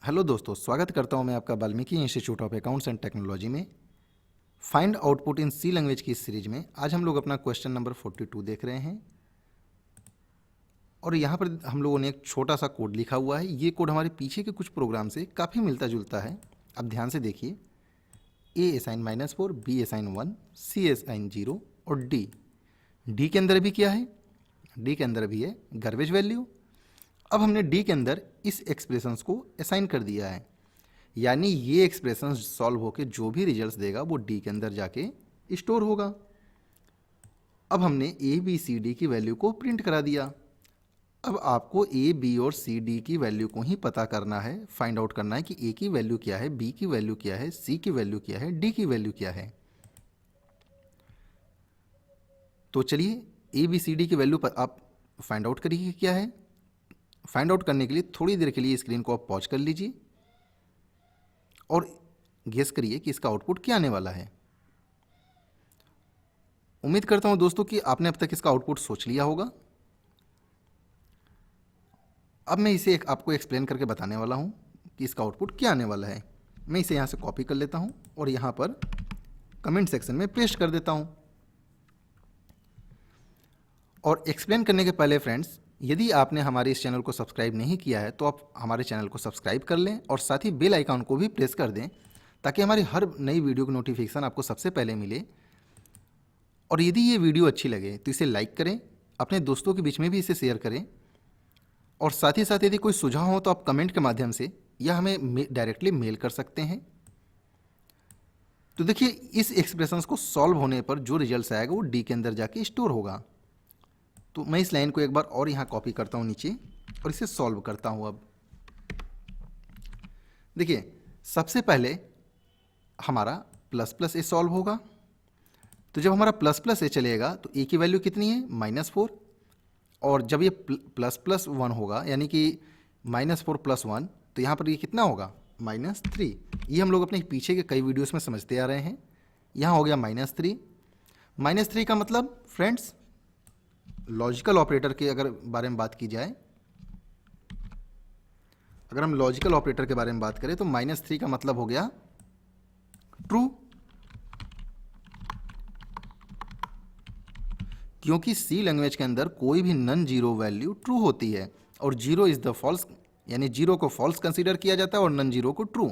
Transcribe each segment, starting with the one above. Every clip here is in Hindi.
हेलो दोस्तों, स्वागत करता हूं मैं आपका Valmiki institute of accounts and technology में। Find output in C language की इस सीरीज में आज हम लोग अपना क्वेश्चन नंबर 42 देख रहे हैं। और यहाँ पर हम लोगों ने एक छोटा सा कोड लिखा हुआ है। ये कोड हमारे पीछे के कुछ प्रोग्राम से काफ़ी मिलता जुलता है। अब ध्यान से देखिए, A assign -4, B assign 1, C assign 0 और डी के अंदर भी क्या है? डी के अंदर भी है गार्बेज वैल्यू। अब हमने डी के अंदर इस एक्सप्रेशंस को असाइन कर दिया है, यानी ये एक्सप्रेशन सॉल्व होकर जो भी रिजल्ट्स देगा वो डी के अंदर जाके स्टोर होगा। अब हमने ए बी सी डी की वैल्यू को प्रिंट करा दिया। अब आपको ए बी और सी डी की वैल्यू को ही पता करना है, फाइंड आउट करना है कि ए की वैल्यू क्या है, बी की वैल्यू क्या है, सी की वैल्यू क्या है, डी की वैल्यू क्या है। तो चलिए ए बी सी डी की वैल्यू पर आप फाइंड आउट करिए क्या है। फाइंड आउट करने के लिए थोड़ी देर के लिए स्क्रीन को आप पॉज कर लीजिए और गेस करिए कि इसका आउटपुट क्या आने वाला है। उम्मीद करता हूं दोस्तों कि आपने अब तक इसका आउटपुट सोच लिया होगा। अब मैं इसे आपको एक्सप्लेन करके बताने वाला हूं कि इसका आउटपुट क्या आने वाला है। मैं इसे यहां से कॉपी कर लेता हूं और यहां पर कमेंट सेक्शन में पेस्ट कर देता हूं। और एक्सप्लेन करने के पहले फ्रेंड्स, यदि आपने हमारे इस चैनल को सब्सक्राइब नहीं किया है तो आप हमारे चैनल को सब्सक्राइब कर लें और साथ ही बेल आइकन को भी प्रेस कर दें ताकि हमारी हर नई वीडियो की नोटिफिकेशन आपको सबसे पहले मिले। और यदि ये वीडियो अच्छी लगे तो इसे लाइक करें, अपने दोस्तों के बीच में भी इसे शेयर करें। और साथ ही साथ यदि कोई सुझाव हो तो आप कमेंट के माध्यम से या हमें डायरेक्टली मेल कर सकते हैं। तो देखिए, इस एक्सप्रेशंस को सॉल्व होने पर जो रिजल्ट आएगा वो डी के अंदर जाके स्टोर होगा। तो मैं इस लाइन को एक बार और यहाँ कॉपी करता हूँ नीचे और इसे सॉल्व करता हूँ। अब देखिए, सबसे पहले हमारा प्लस प्लस ए सॉल्व होगा। तो जब हमारा प्लस प्लस ए चलेगा तो ए की वैल्यू कितनी है? -4। और जब ये प्लस प्लस 1 होगा, यानी कि -4 + 1, तो यहाँ पर ये कितना होगा? -3। ये हम लोग अपने पीछे के कई वीडियोस में समझते आ रहे हैं। यहाँ हो गया -3। -3 का मतलब फ्रेंड्स, लॉजिकल ऑपरेटर के अगर बारे में बात की जाए, अगर हम लॉजिकल ऑपरेटर के बारे में बात करें तो -3 का मतलब हो गया ट्रू, क्योंकि सी लैंग्वेज के अंदर कोई भी नॉन जीरो वैल्यू ट्रू होती है और जीरो इज द फॉल्स, यानी जीरो को फॉल्स कंसीडर किया जाता है और नॉन जीरो को ट्रू।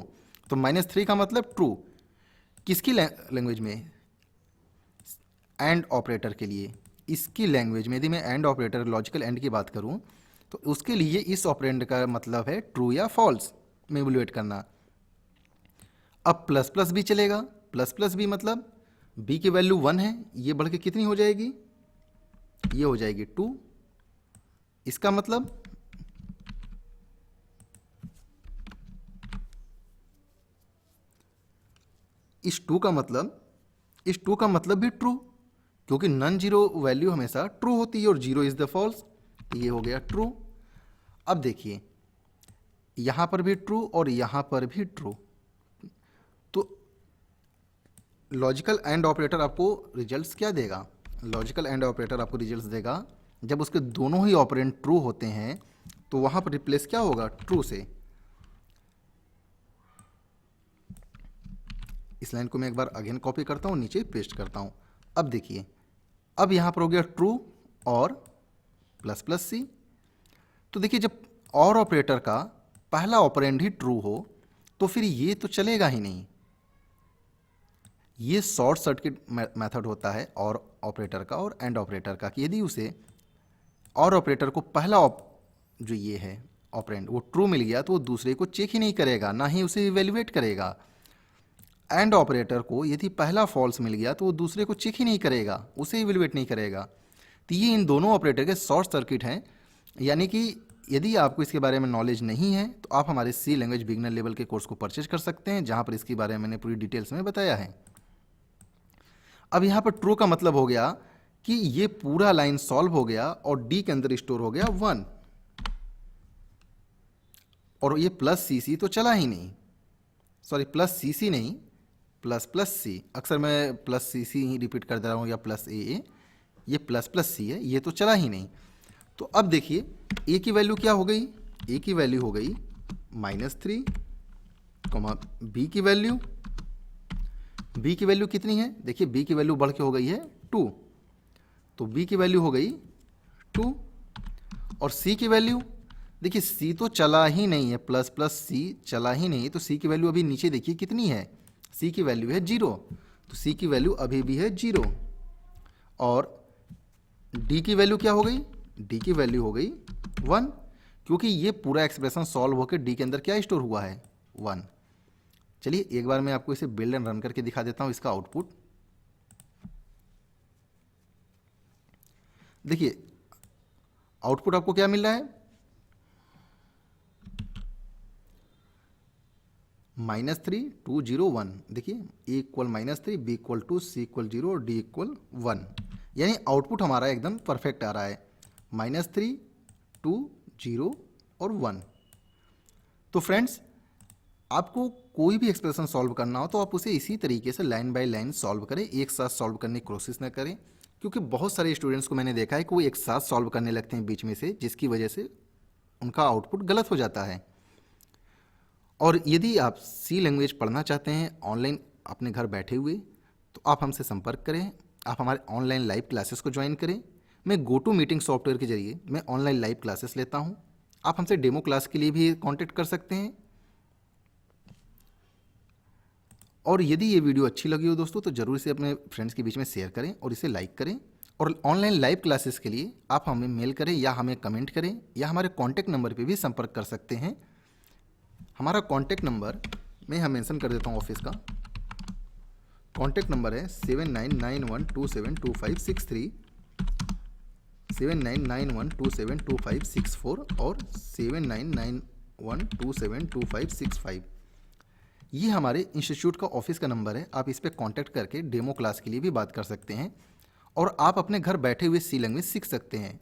तो -3 का मतलब ट्रू। किसकी लैंग्वेज में? एंड ऑपरेटर के लिए। इसकी लैंग्वेज में यदि मैं एंड ऑपरेटर, लॉजिकल एंड की बात करूं तो उसके लिए इस ऑपरेंड का मतलब है ट्रू या फॉल्स में इवैल्यूएट करना। अब प्लस प्लस भी चलेगा। प्लस प्लस भी मतलब बी की वैल्यू 1 है, ये बढ़ के कितनी हो जाएगी? ये हो जाएगी 2। इसका मतलब इस 2 का मतलब भी ट्रू, क्योंकि नॉन जीरो वैल्यू हमेशा ट्रू होती है और जीरो इज द फॉल्स। ये हो गया ट्रू। अब देखिए, यहां पर भी ट्रू और यहां पर भी ट्रू। तो लॉजिकल एंड ऑपरेटर आपको रिजल्ट्स क्या देगा? लॉजिकल एंड ऑपरेटर आपको रिजल्ट्स देगा जब उसके दोनों ही ऑपरेंड ट्रू होते हैं तो वहां पर रिप्लेस क्या होगा? ट्रू से। इस लाइन को मैं एक बार अगेन कॉपी करता हूं, नीचे पेस्ट करता हूं। अब देखिए, अब यहां पर हो गया ट्रू और प्लस प्लस सी। तो देखिए, जब और ऑपरेटर का पहला ऑपरेंड ही ट्रू हो तो फिर ये तो चलेगा ही नहीं। ये शॉर्ट सर्किट मेथड होता है और ऑपरेटर का और एंड ऑपरेटर का, कि यदि उसे और ऑपरेटर को पहला जो ये है ऑपरेंड वो ट्रू मिल गया तो वो दूसरे को चेक ही नहीं करेगा, ना ही उसे इवेल्युएट करेगा। एंड ऑपरेटर को यदि पहला फॉल्स मिल गया तो वो दूसरे को चेक ही नहीं करेगा, उसे इवेल्युएट नहीं करेगा। तो ये इन दोनों ऑपरेटर के शॉर्ट सर्किट हैं। यानी कि यदि आपको इसके बारे में नॉलेज नहीं है तो आप हमारे सी लैंग्वेज बिगनर लेवल के कोर्स को परचेज कर सकते हैं, जहां पर इसके बारे में मैंने पूरी डिटेल्स में बताया है। अब यहाँ पर ट्रू का मतलब हो गया कि ये पूरा लाइन सॉल्व हो गया और डी के अंदर स्टोर हो गया 1, और ये प्लस सी सी तो चला ही नहीं। सॉरी, प्लस सी सी नहीं, प्लस प्लस सी। अक्सर मैं प्लस सी सी ही रिपीट कर दे रहा हूँ, या प्लस ए। ये प्लस प्लस सी है, ये तो चला ही नहीं। तो अब देखिए, ए की वैल्यू क्या हो गई? ए की वैल्यू हो गई -3, बी की वैल्यू कितनी है, देखिए बी की वैल्यू बढ़ के हो गई है 2, तो बी की वैल्यू हो गई 2। और सी की वैल्यू, देखिए सी तो चला ही नहीं है, प्लस प्लस सी चला ही नहीं है, तो सी की वैल्यू अभी नीचे देखिए कितनी है, सी की वैल्यू है 0, तो सी की वैल्यू अभी भी है 0। और डी की वैल्यू क्या हो गई, डी की वैल्यू हो गई 1, क्योंकि ये पूरा एक्सप्रेशन सॉल्व होकर डी के अंदर क्या स्टोर हुआ है, 1। चलिए एक बार मैं आपको इसे बिल्ड एंड रन करके दिखा देता हूं इसका आउटपुट। देखिए आउटपुट आपको क्या मिल रहा है, -3 2 0 1। देखिए ए इक्वल -3, बी इक्वल 2, सी इक्वल 0 और डी इक्वल 1, यानी आउटपुट हमारा एकदम परफेक्ट आ रहा है, -3 2 0 और 1। तो फ्रेंड्स आपको कोई भी एक्सप्रेशन सॉल्व करना हो तो आप उसे इसी तरीके से लाइन बाय लाइन सॉल्व करें, एक साथ सॉल्व करने की कोशिश न करें, क्योंकि बहुत सारे स्टूडेंट्स को मैंने देखा है कि वो एक साथ सॉल्व करने लगते हैं बीच में से, जिसकी वजह से उनका आउटपुट गलत हो जाता है। और यदि आप सी लैंग्वेज पढ़ना चाहते हैं ऑनलाइन अपने घर बैठे हुए, तो आप हमसे संपर्क करें, आप हमारे ऑनलाइन लाइव क्लासेस को ज्वाइन करें। मैं गोटू मीटिंग सॉफ्टवेयर के जरिए मैं ऑनलाइन लाइव क्लासेस लेता हूं, आप हमसे डेमो क्लास के लिए भी कांटेक्ट कर सकते हैं। और यदि ये वीडियो अच्छी लगी हो दोस्तों तो ज़रूर इसे अपने फ्रेंड्स के बीच में शेयर करें और इसे लाइक करें। और ऑनलाइन लाइव क्लासेस के लिए आप हमें मेल करें या हमें कमेंट करें या हमारे कॉन्टैक्ट नंबर पे भी संपर्क कर सकते हैं। हमारा कॉन्टैक्ट नंबर मैं यहाँ मेंशन कर देता हूँ, ऑफिस का कॉन्टैक्ट नंबर है 7991272563, 7991272564 और 7991272565। ये हमारे इंस्टीट्यूट का ऑफिस का नंबर है, आप इस पर कांटेक्ट करके डेमो क्लास के लिए भी बात कर सकते हैं और आप अपने घर बैठे हुए सी लैंग्वेज सीख सकते हैं।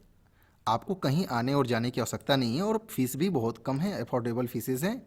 आपको कहीं आने और जाने की आवश्यकता नहीं है और फीस भी बहुत कम है, अफोर्डेबल फीसेज हैं।